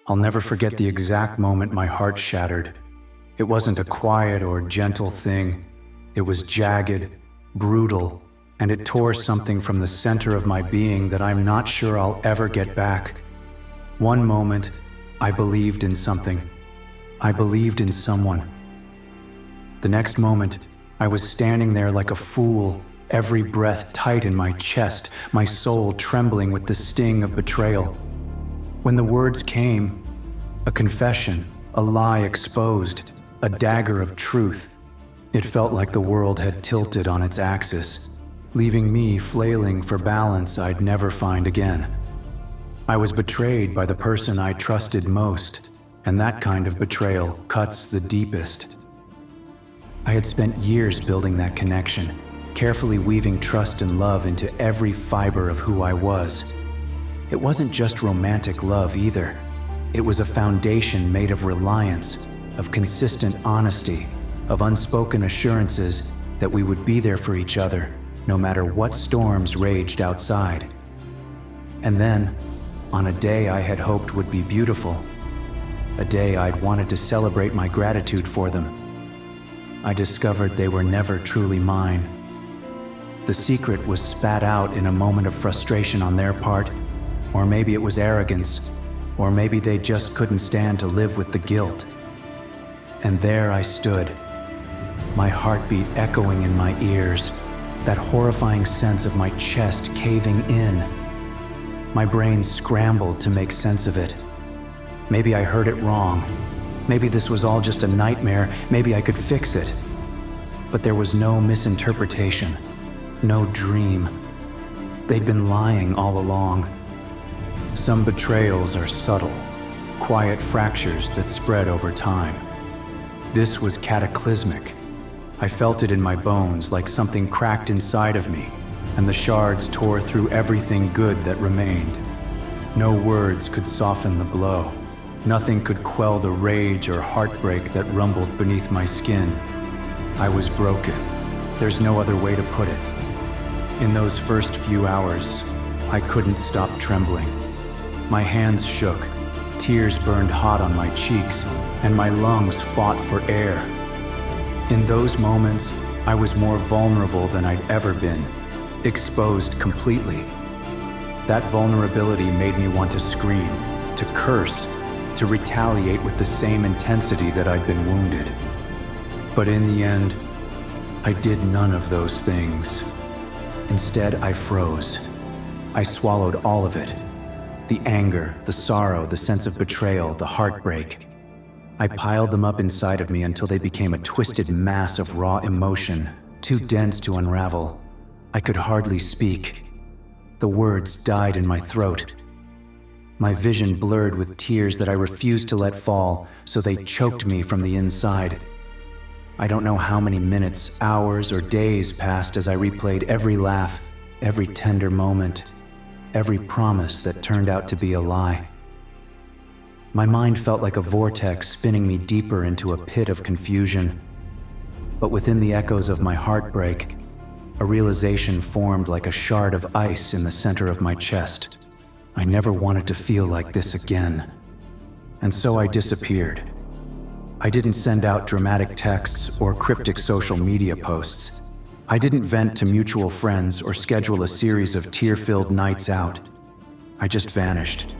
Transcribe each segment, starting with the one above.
I'll never forget the exact moment my heart shattered. It wasn't a quiet or gentle thing. It was jagged, brutal, and it tore something from the center of my being that I'm not sure I'll ever get back. One moment, I believed in something. I believed in someone. The next moment, I was standing there like a fool, every breath tight in my chest, my soul trembling with the sting of betrayal. When the words came, a confession, a lie exposed, a dagger of truth, it felt like the world had tilted on its axis, leaving me flailing for balance I'd never find again. I was betrayed by the person I trusted most, and that kind of betrayal cuts the deepest. I had spent years building that connection, carefully weaving trust and love into every fiber of who I was. It wasn't just romantic love either. It was a foundation made of reliance, of consistent honesty, of unspoken assurances that we would be there for each other, no matter what storms raged outside. And then, on a day I had hoped would be beautiful, a day I'd wanted to celebrate my gratitude for them, I discovered they were never truly mine. The secret was spat out in a moment of frustration on their part, or maybe it was arrogance, or maybe they just couldn't stand to live with the guilt. And there I stood, my heartbeat echoing in my ears, that horrifying sense of my chest caving in. My brain scrambled to make sense of it. Maybe I heard it wrong. Maybe this was all just a nightmare. Maybe I could fix it. But there was no misinterpretation, no dream. They'd been lying all along. Some betrayals are subtle, quiet fractures that spread over time. This was cataclysmic. I felt it in my bones, like something cracked inside of me, and the shards tore through everything good that remained. No words could soften the blow. Nothing could quell the rage or heartbreak that rumbled beneath my skin. I was broken. There's no other way to put it. In those first few hours, I couldn't stop trembling. My hands shook, tears burned hot on my cheeks, and my lungs fought for air. In those moments, I was more vulnerable than I'd ever been, exposed completely. That vulnerability made me want to scream, to curse, to retaliate with the same intensity that I'd been wounded. But in the end, I did none of those things. Instead, I froze. I swallowed all of it. The anger, the sorrow, the sense of betrayal, the heartbreak. I piled them up inside of me until they became a twisted mass of raw emotion, too dense to unravel. I could hardly speak. The words died in my throat. My vision blurred with tears that I refused to let fall, so they choked me from the inside. I don't know how many minutes, hours, or days passed as I replayed every laugh, every tender moment, every promise that turned out to be a lie. My mind felt like a vortex spinning me deeper into a pit of confusion. But within the echoes of my heartbreak, a realization formed like a shard of ice in the center of my chest. I never wanted to feel like this again. And so I disappeared. I didn't send out dramatic texts or cryptic social media posts. I didn't vent to mutual friends or schedule a series of tear-filled nights out. I just vanished.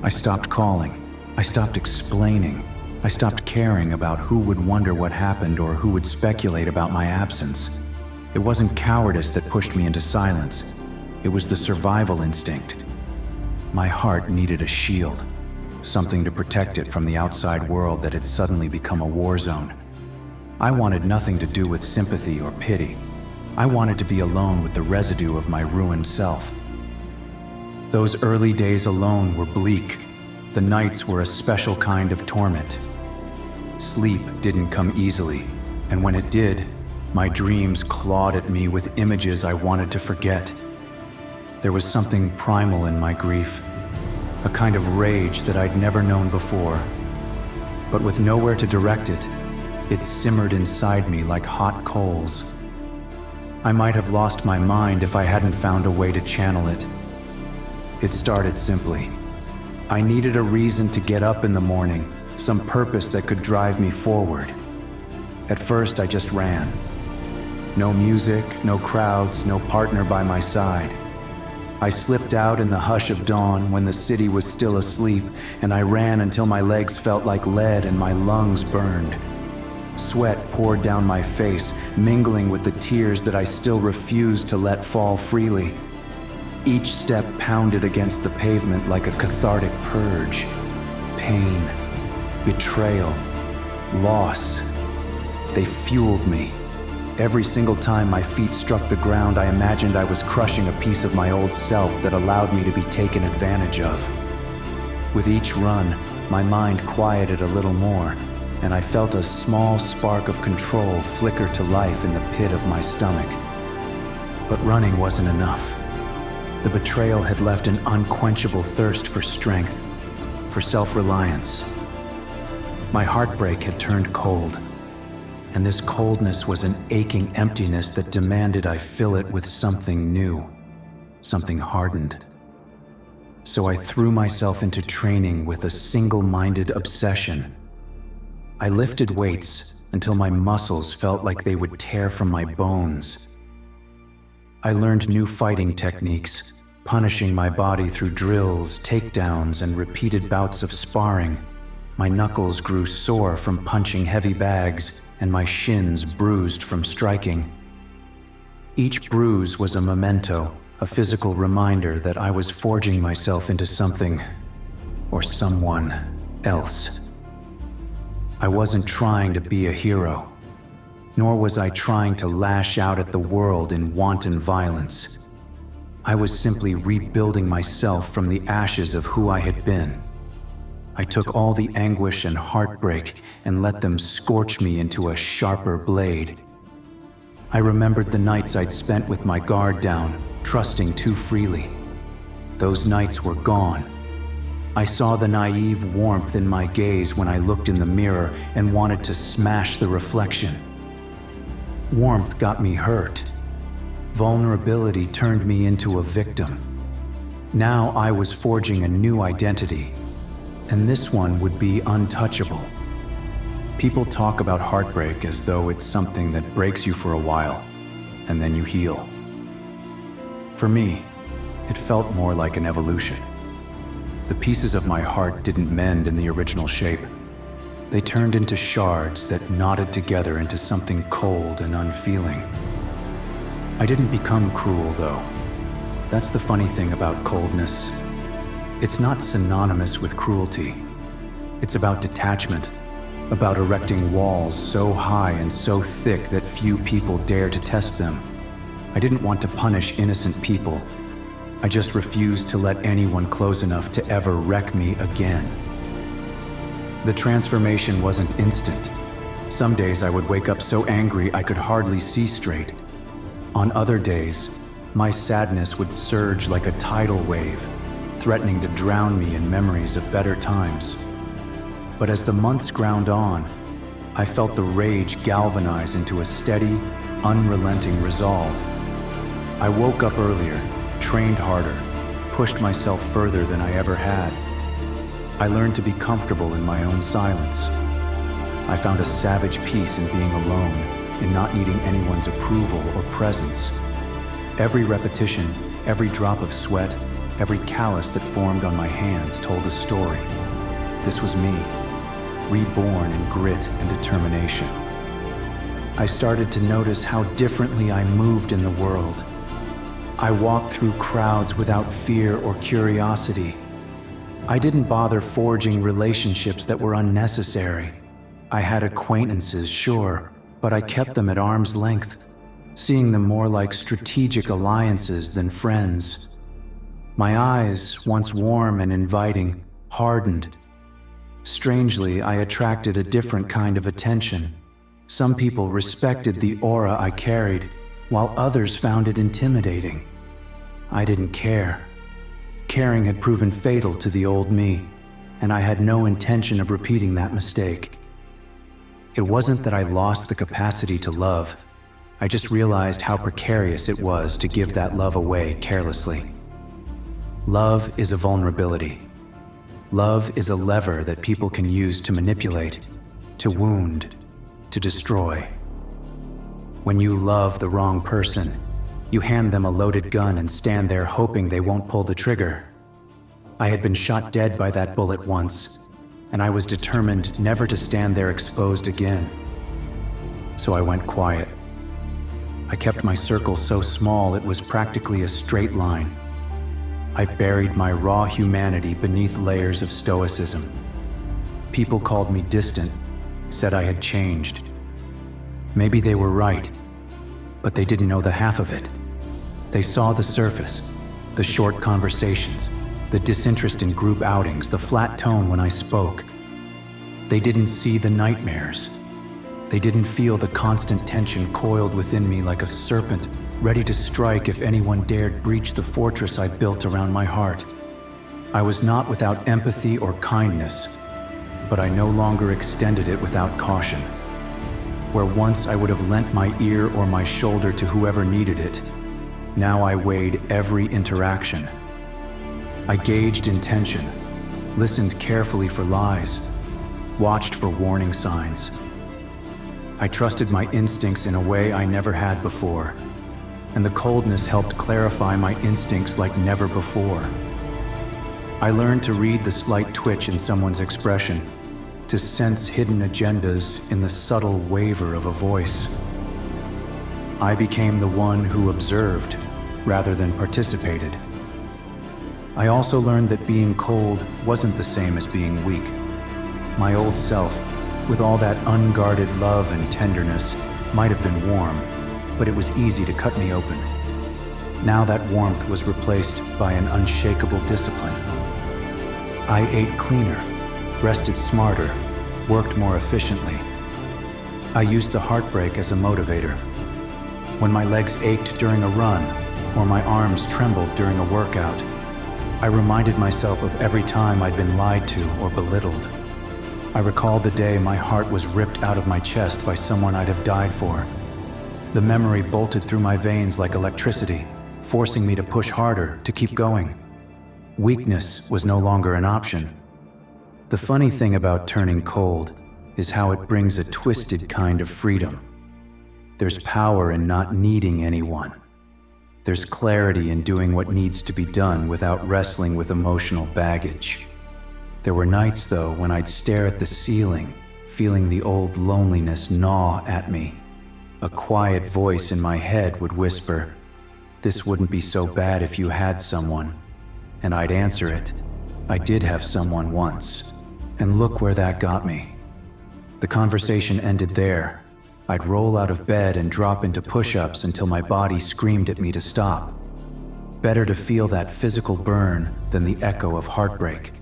I stopped calling. I stopped explaining. I stopped caring about who would wonder what happened or who would speculate about my absence. It wasn't cowardice that pushed me into silence. It was the survival instinct. My heart needed a shield, something to protect it from the outside world that had suddenly become a war zone. I wanted nothing to do with sympathy or pity. I wanted to be alone with the residue of my ruined self. Those early days alone were bleak. The nights were a special kind of torment. Sleep didn't come easily, and when it did, my dreams clawed at me with images I wanted to forget. There was something primal in my grief, a kind of rage that I'd never known before. But with nowhere to direct it, it simmered inside me like hot coals. I might have lost my mind if I hadn't found a way to channel it. It started simply. I needed a reason to get up in the morning, some purpose that could drive me forward. At first, I just ran. No music, no crowds, no partner by my side. I slipped out in the hush of dawn when the city was still asleep, and I ran until my legs felt like lead and my lungs burned. Sweat poured down my face, mingling with the tears that I still refused to let fall freely. Each step pounded against the pavement like a cathartic purge. Pain, betrayal, loss. They fueled me. Every single time my feet struck the ground, I imagined I was crushing a piece of my old self that allowed me to be taken advantage of. With each run, my mind quieted a little more, and I felt a small spark of control flicker to life in the pit of my stomach. But running wasn't enough. The betrayal had left an unquenchable thirst for strength, for self-reliance. My heartbreak had turned cold, and this coldness was an aching emptiness that demanded I fill it with something new, something hardened. So I threw myself into training with a single-minded obsession. I lifted weights until my muscles felt like they would tear from my bones. I learned new fighting techniques, punishing my body through drills, takedowns, and repeated bouts of sparring. My knuckles grew sore from punching heavy bags, and my shins bruised from striking. Each bruise was a memento, a physical reminder that I was forging myself into something, or someone else. I wasn't trying to be a hero, nor was I trying to lash out at the world in wanton violence. I was simply rebuilding myself from the ashes of who I had been. I took all the anguish and heartbreak and let them scorch me into a sharper blade. I remembered the nights I'd spent with my guard down, trusting too freely. Those nights were gone. I saw the naive warmth in my gaze when I looked in the mirror and wanted to smash the reflection. Warmth got me hurt. Vulnerability turned me into a victim. Now I was forging a new identity, and this one would be untouchable. People talk about heartbreak as though it's something that breaks you for a while, and then you heal. For me, it felt more like an evolution. The pieces of my heart didn't mend in the original shape. They turned into shards that knotted together into something cold and unfeeling. I didn't become cruel, though. That's the funny thing about coldness. It's not synonymous with cruelty. It's about detachment, about erecting walls so high and so thick that few people dare to test them. I didn't want to punish innocent people. I just refused to let anyone close enough to ever wreck me again. The transformation wasn't instant. Some days I would wake up so angry I could hardly see straight. On other days, my sadness would surge like a tidal wave, threatening to drown me in memories of better times. But as the months ground on, I felt the rage galvanize into a steady, unrelenting resolve. I woke up earlier, trained harder, pushed myself further than I ever had. I learned to be comfortable in my own silence. I found a savage peace in being alone, in not needing anyone's approval or presence. Every repetition, every drop of sweat, every callus that formed on my hands told a story. This was me, reborn in grit and determination. I started to notice how differently I moved in the world. I walked through crowds without fear or curiosity. I didn't bother forging relationships that were unnecessary. I had acquaintances, sure, but I kept them at arm's length, seeing them more like strategic alliances than friends. My eyes, once warm and inviting, hardened. Strangely, I attracted a different kind of attention. Some people respected the aura I carried, while others found it intimidating. I didn't care. Caring had proven fatal to the old me, and I had no intention of repeating that mistake. It wasn't that I lost the capacity to love. I just realized how precarious it was to give that love away carelessly. Love is a vulnerability. Love is a lever that people can use to manipulate, to wound, to destroy. When you love the wrong person, you hand them a loaded gun and stand there hoping they won't pull the trigger. I had been shot dead by that bullet once, and I was determined never to stand there exposed again. So I went quiet. I kept my circle so small it was practically a straight line. I buried my raw humanity beneath layers of stoicism. People called me distant, said I had changed. Maybe they were right, but they didn't know the half of it. They saw the surface, the short conversations, the disinterest in group outings, the flat tone when I spoke. They didn't see the nightmares. They didn't feel the constant tension coiled within me like a serpent, ready to strike if anyone dared breach the fortress I built around my heart. I was not without empathy or kindness, but I no longer extended it without caution. Where once I would have lent my ear or my shoulder to whoever needed it, now I weighed every interaction. I gauged intention, listened carefully for lies, watched for warning signs. I trusted my instincts in a way I never had before, and the coldness helped clarify my instincts like never before. I learned to read the slight twitch in someone's expression, to sense hidden agendas in the subtle waver of a voice. I became the one who observed rather than participated. I also learned that being cold wasn't the same as being weak. My old self, with all that unguarded love and tenderness, might have been warm, but it was easy to cut me open. Now that warmth was replaced by an unshakable discipline. I ate cleaner, rested smarter, worked more efficiently. I used the heartbreak as a motivator. When my legs ached during a run, or my arms trembled during a workout, I reminded myself of every time I'd been lied to or belittled. I recalled the day my heart was ripped out of my chest by someone I'd have died for. The memory bolted through my veins like electricity, forcing me to push harder, to keep going. Weakness was no longer an option. The funny thing about turning cold is how it brings a twisted kind of freedom. There's power in not needing anyone. There's clarity in doing what needs to be done without wrestling with emotional baggage. There were nights, though, when I'd stare at the ceiling, feeling the old loneliness gnaw at me. A quiet voice in my head would whisper, "This wouldn't be so bad if you had someone." And I'd answer it, "I did have someone once." And look where that got me. The conversation ended there. I'd roll out of bed and drop into push-ups until my body screamed at me to stop. Better to feel that physical burn than the echo of heartbreak.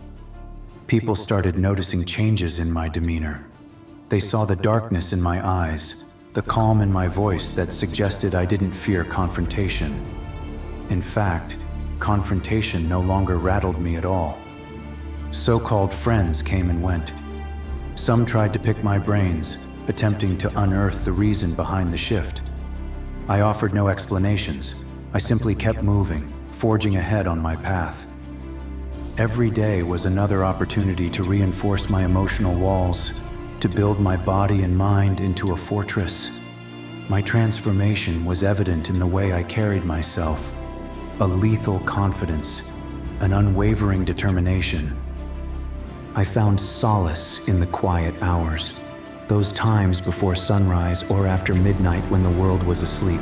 People started noticing changes in my demeanor. They saw the darkness in my eyes, the calm in my voice that suggested I didn't fear confrontation. In fact, confrontation no longer rattled me at all. So-called friends came and went. Some tried to pick my brains, attempting to unearth the reason behind the shift. I offered no explanations. I simply kept moving, forging ahead on my path. Every day was another opportunity to reinforce my emotional walls, to build my body and mind into a fortress. My transformation was evident in the way I carried myself. A lethal confidence, an unwavering determination. I found solace in the quiet hours, those times before sunrise or after midnight when the world was asleep.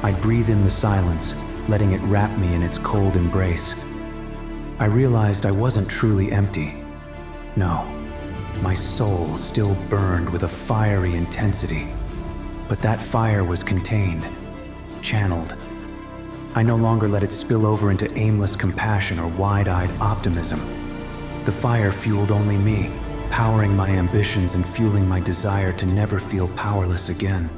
I'd breathe in the silence, letting it wrap me in its cold embrace. I realized I wasn't truly empty. No, my soul still burned with a fiery intensity, but that fire was contained, channeled. I no longer let it spill over into aimless compassion or wide-eyed optimism. The fire fueled only me, powering my ambitions and fueling my desire to never feel powerless again.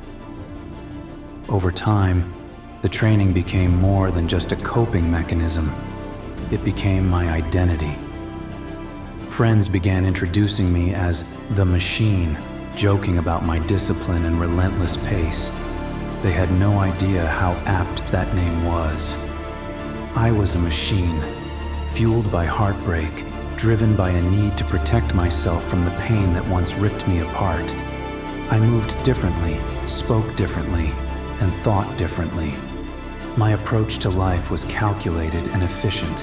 Over time, the training became more than just a coping mechanism. It became my identity. Friends began introducing me as the machine, joking about my discipline and relentless pace. They had no idea how apt that name was. I was a machine, fueled by heartbreak, driven by a need to protect myself from the pain that once ripped me apart. I moved differently, spoke differently, and thought differently. My approach to life was calculated and efficient.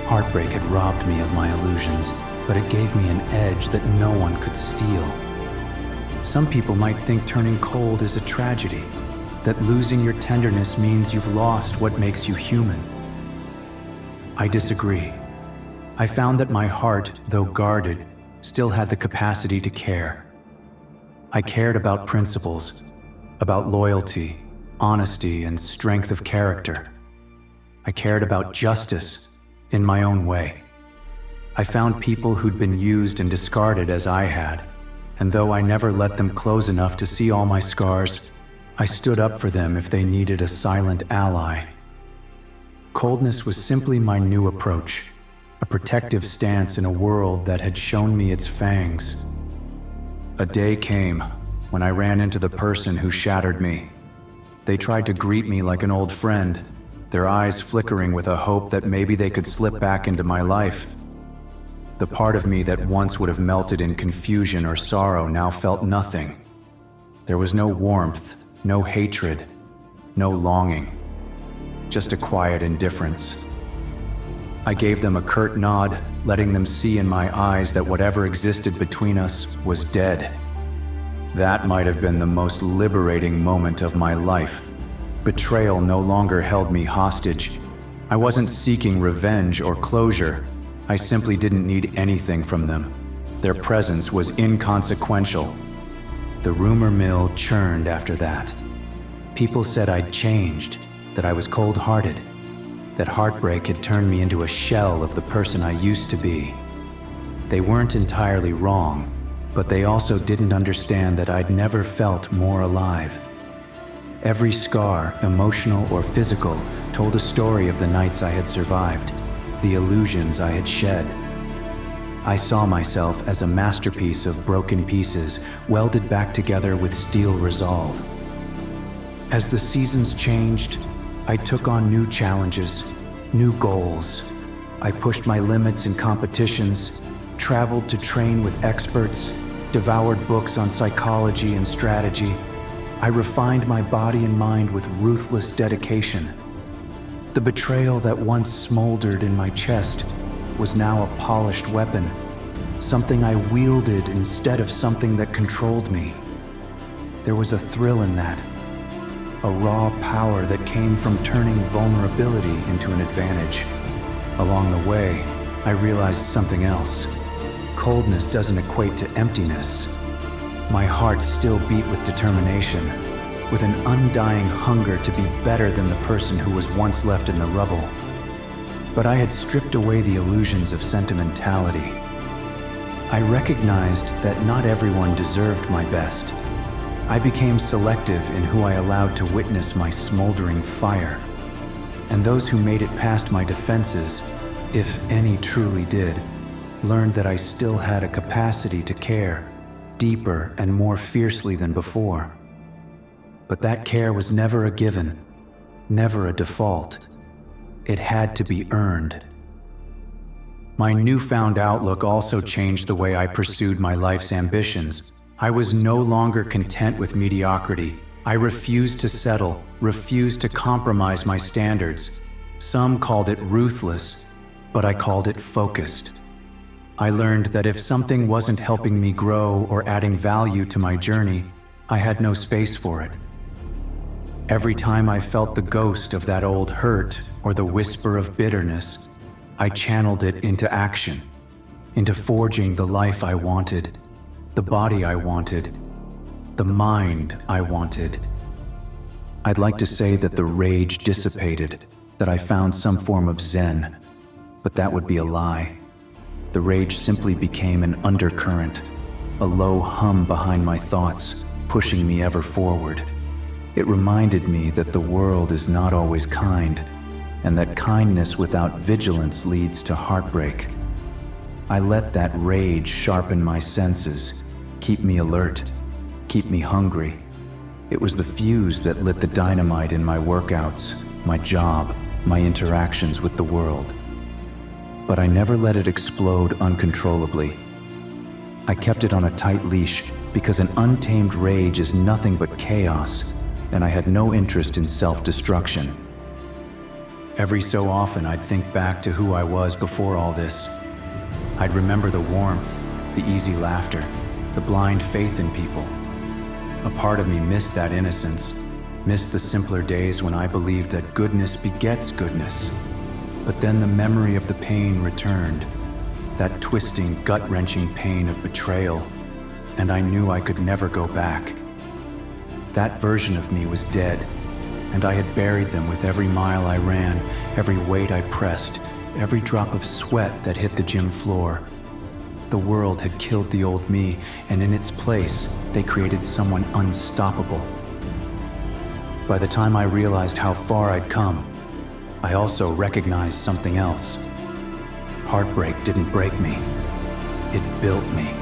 Heartbreak had robbed me of my illusions, but it gave me an edge that no one could steal. Some people might think turning cold is a tragedy, that losing your tenderness means you've lost what makes you human. I disagree. I found that my heart, though guarded, still had the capacity to care. I cared about principles, about loyalty, honesty, and strength of character. I cared about justice in my own way. I found people who'd been used and discarded as I had, and though I never let them close enough to see all my scars, I stood up for them if they needed a silent ally. Coldness was simply my new approach, a protective stance in a world that had shown me its fangs. A day came when I ran into the person who shattered me. They tried to greet me like an old friend, their eyes flickering with a hope that maybe they could slip back into my life. The part of me that once would have melted in confusion or sorrow now felt nothing. There was no warmth, no hatred, no longing, just a quiet indifference. I gave them a curt nod, letting them see in my eyes that whatever existed between us was dead. That might have been the most liberating moment of my life. Betrayal no longer held me hostage. I wasn't seeking revenge or closure. I simply didn't need anything from them. Their presence was inconsequential. The rumor mill churned after that. People said I'd changed, that I was cold-hearted, that heartbreak had turned me into a shell of the person I used to be. They weren't entirely wrong, but they also didn't understand that I'd never felt more alive. Every scar, emotional or physical, told a story of the nights I had survived, the illusions I had shed. I saw myself as a masterpiece of broken pieces, welded back together with steel resolve. As the seasons changed, I took on new challenges, new goals. I pushed my limits in competitions, traveled to train with experts, devoured books on psychology and strategy. I refined my body and mind with ruthless dedication. The betrayal that once smoldered in my chest was now a polished weapon, something I wielded instead of something that controlled me. There was a thrill in that, a raw power that came from turning vulnerability into an advantage. Along the way, I realized something else. Coldness doesn't equate to emptiness. My heart still beat with determination, with an undying hunger to be better than the person who was once left in the rubble. But I had stripped away the illusions of sentimentality. I recognized that not everyone deserved my best. I became selective in who I allowed to witness my smoldering fire. And those who made it past my defenses, if any truly did, learned that I still had a capacity to care, deeper and more fiercely than before. But that care was never a given, never a default. It had to be earned. My newfound outlook also changed the way I pursued my life's ambitions. I was no longer content with mediocrity. I refused to settle, refused to compromise my standards. Some called it ruthless, but I called it focused. I learned that if something wasn't helping me grow or adding value to my journey, I had no space for it. Every time I felt the ghost of that old hurt or the whisper of bitterness, I channeled it into action, into forging the life I wanted, the body I wanted, the mind I wanted. I'd like to say that the rage dissipated, that I found some form of zen, but that would be a lie. The rage simply became an undercurrent, a low hum behind my thoughts, pushing me ever forward. It reminded me that the world is not always kind, and that kindness without vigilance leads to heartbreak. I let that rage sharpen my senses, keep me alert, keep me hungry. It was the fuse that lit the dynamite in my workouts, my job, my interactions with the world. but I never let it explode uncontrollably. I kept it on a tight leash because an untamed rage is nothing but chaos, and I had no interest in self-destruction. Every so often, I'd think back to who I was before all this. I'd remember the warmth, the easy laughter, the blind faith in people. A part of me missed that innocence, missed the simpler days when I believed that goodness begets goodness. But then the memory of the pain returned, that twisting, gut-wrenching pain of betrayal, and I knew I could never go back. That version of me was dead, and I had buried them with every mile I ran, every weight I pressed, every drop of sweat that hit the gym floor. The world had killed the old me, and in its place, they created someone unstoppable. By the time I realized how far I'd come, I also recognized something else. Heartbreak didn't break me. It built me.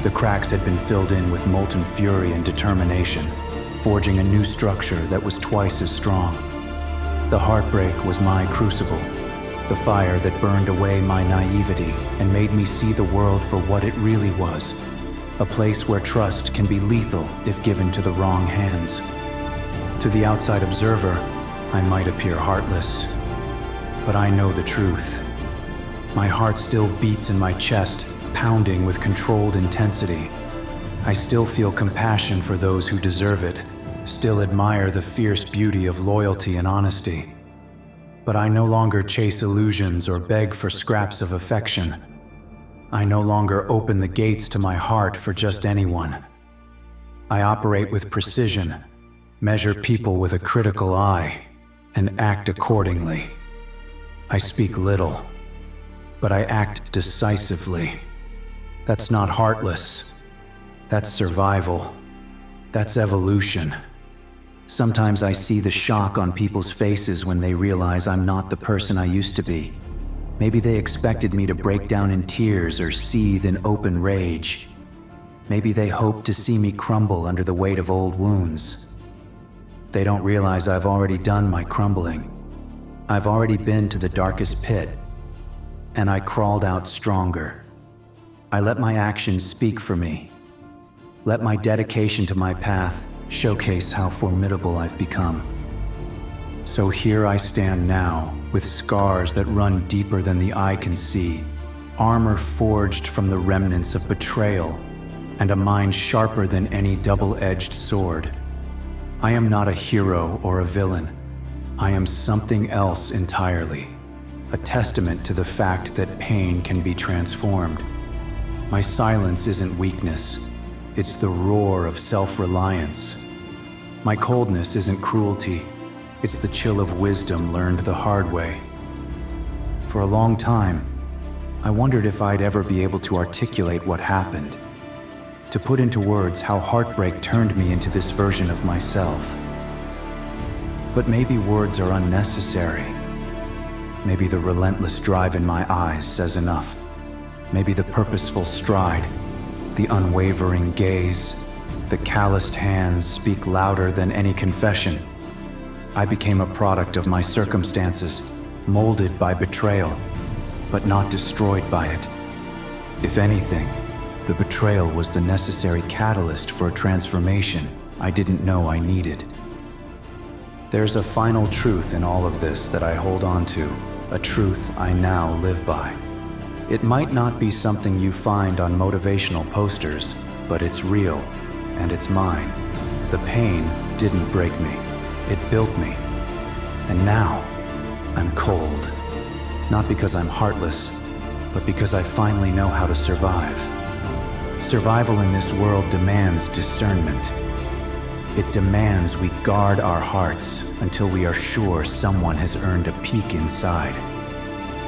The cracks had been filled in with molten fury and determination, forging a new structure that was twice as strong. The heartbreak was my crucible, the fire that burned away my naivety and made me see the world for what it really was, a place where trust can be lethal if given to the wrong hands. To the outside observer, I might appear heartless, but I know the truth. My heart still beats in my chest, pounding with controlled intensity. I still feel compassion for those who deserve it, still admire the fierce beauty of loyalty and honesty. But I no longer chase illusions or beg for scraps of affection. I no longer open the gates to my heart for just anyone. I operate with precision, measure people with a critical eye, and act accordingly. I speak little, but I act decisively. That's not heartless. That's survival. That's evolution. Sometimes I see the shock on people's faces when they realize I'm not the person I used to be. Maybe they expected me to break down in tears or seethe in open rage. Maybe they hoped to see me crumble under the weight of old wounds. They don't realize I've already done my crumbling. I've already been to the darkest pit, and I crawled out stronger. I let my actions speak for me. Let my dedication to my path showcase how formidable I've become. So here I stand now, with scars that run deeper than the eye can see, armor forged from the remnants of betrayal, and a mind sharper than any double-edged sword. I am not a hero or a villain. I am something else entirely, a testament to the fact that pain can be transformed. My silence isn't weakness. It's the roar of self-reliance. My coldness isn't cruelty. It's the chill of wisdom learned the hard way. For a long time, I wondered if I'd ever be able to articulate what happened, to put into words how heartbreak turned me into this version of myself. But maybe words are unnecessary. Maybe the relentless drive in my eyes says enough. Maybe the purposeful stride, the unwavering gaze, the calloused hands speak louder than any confession. I became a product of my circumstances, molded by betrayal, but not destroyed by it. If anything, the betrayal was the necessary catalyst for a transformation I didn't know I needed. There's a final truth in all of this that I hold on to, a truth I now live by. It might not be something you find on motivational posters, but it's real, and it's mine. The pain didn't break me. It built me. And now, I'm cold. Not because I'm heartless, but because I finally know how to survive. Survival in this world demands discernment. It demands we guard our hearts until we are sure someone has earned a peek inside.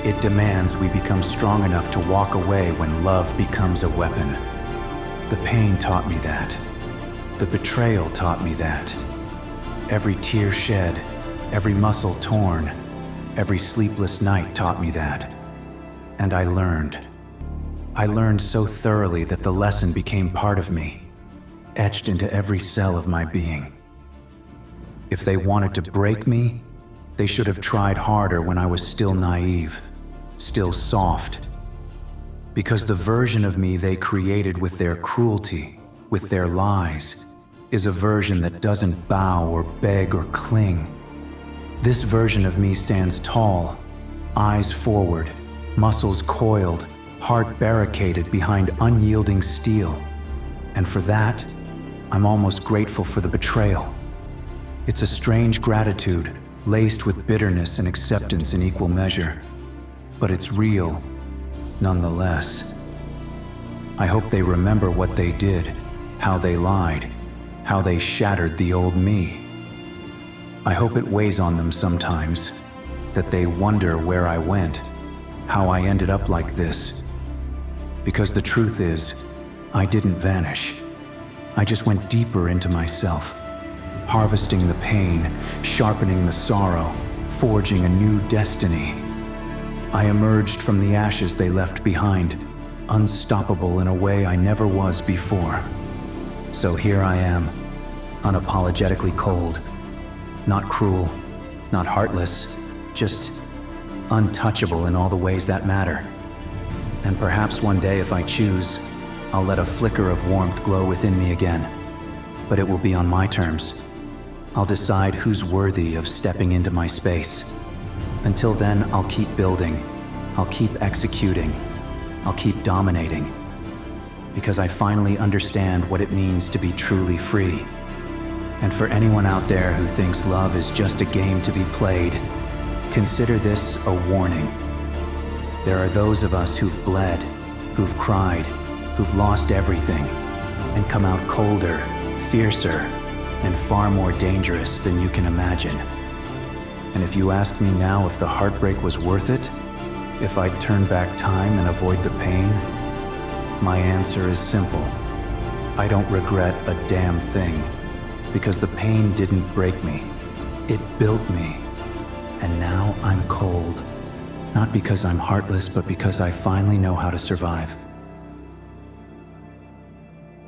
It demands we become strong enough to walk away when love becomes a weapon. The pain taught me that. The betrayal taught me that. Every tear shed, every muscle torn, every sleepless night taught me that. And I learned. I learned so thoroughly that the lesson became part of me, etched into every cell of my being. If they wanted to break me, they should have tried harder when I was still naive, still soft. Because the version of me they created with their cruelty, with their lies, is a version that doesn't bow or beg or cling. This version of me stands tall, eyes forward, muscles coiled, heart barricaded behind unyielding steel. And for that, I'm almost grateful for the betrayal. It's a strange gratitude, laced with bitterness and acceptance in equal measure. But it's real, nonetheless. I hope they remember what they did, how they lied, how they shattered the old me. I hope it weighs on them sometimes, that they wonder where I went, how I ended up like this. Because the truth is, I didn't vanish. I just went deeper into myself, harvesting the pain, sharpening the sorrow, forging a new destiny. I emerged from the ashes they left behind, unstoppable in a way I never was before. So here I am, unapologetically cold, not cruel, not heartless, just untouchable in all the ways that matter. And perhaps one day, if I choose, I'll let a flicker of warmth glow within me again. But it will be on my terms. I'll decide who's worthy of stepping into my space. Until then, I'll keep building. I'll keep executing. I'll keep dominating. Because I finally understand what it means to be truly free. And for anyone out there who thinks love is just a game to be played, consider this a warning. There are those of us who've bled, who've cried, who've lost everything, and come out colder, fiercer, and far more dangerous than you can imagine. And if you ask me now if the heartbreak was worth it, if I'd turn back time and avoid the pain, my answer is simple. I don't regret a damn thing, because the pain didn't break me. It built me. And now I'm cold. Not because I'm heartless, but because I finally know how to survive.